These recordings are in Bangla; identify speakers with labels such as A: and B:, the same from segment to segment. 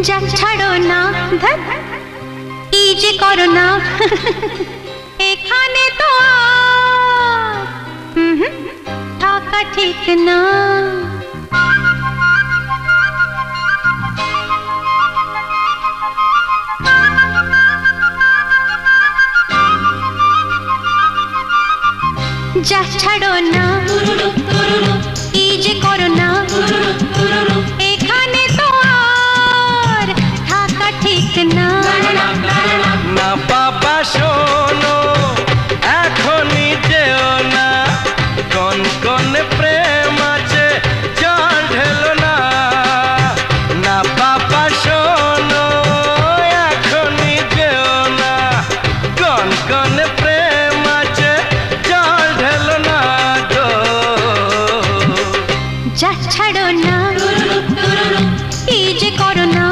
A: যা ছাড়ো না ধর কি যে করো না এখানে তো থাকা ঠিক না যা ছাড়ো না কি যে করো না এখানে তো আর থাকা ঠিক না
B: না বাবা শোনো এখনই যেও না কোন কোন প্রেম আছে জল ঢেলো না না বাবা শোনো এখনই যেও না কোন কোন প্রেম আছে জল ঢেলো না গো
A: যা ছাড়ো না কি যে করো না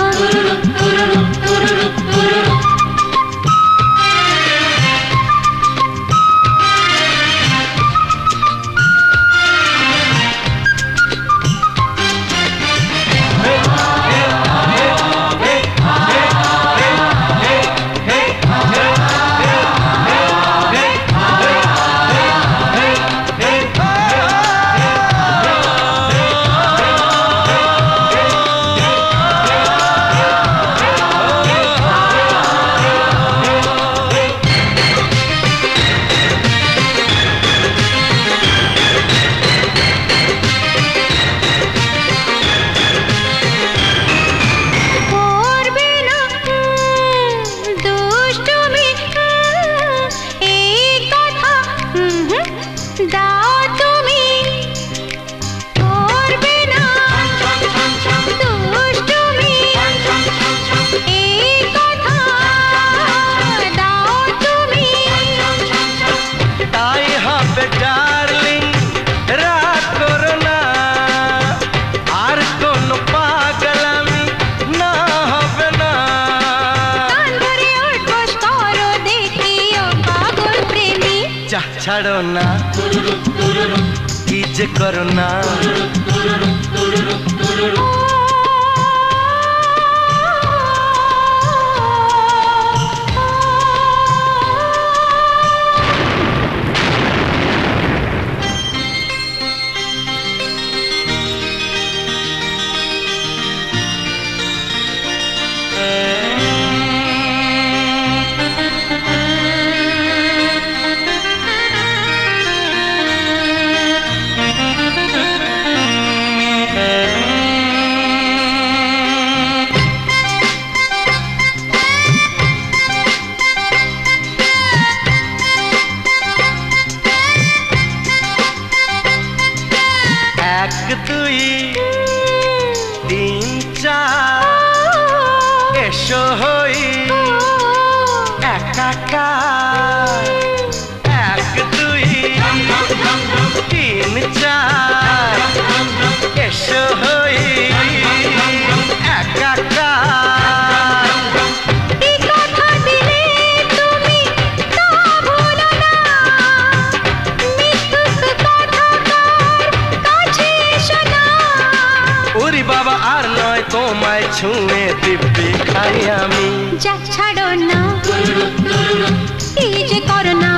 B: ছাড়ো না কি যে করো না এক দুই তিন চার এসো হই একাকার এক দুই তিন চার এসো হই একাকার বাবা আর নয় তোমায় ছুঁয়ে দিব্যি খাই আমি
A: যা ছাড়ো না কি যে করো না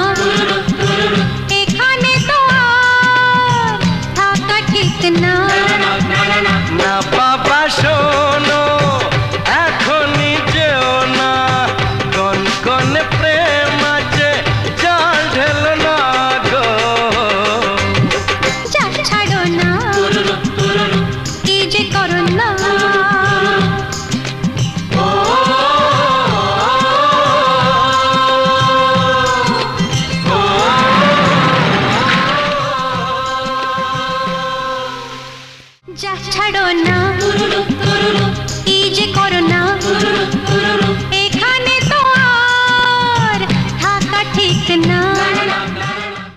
A: এখানে তো আর থাকা ঠিক না
B: না বাবা শোনো এখনই যেও না কোন কোন প্রেম আছে জল ঢেলো না গো
A: যা ছাড়ো না কি যে করো না যা ছাড়ো না কি যে করো না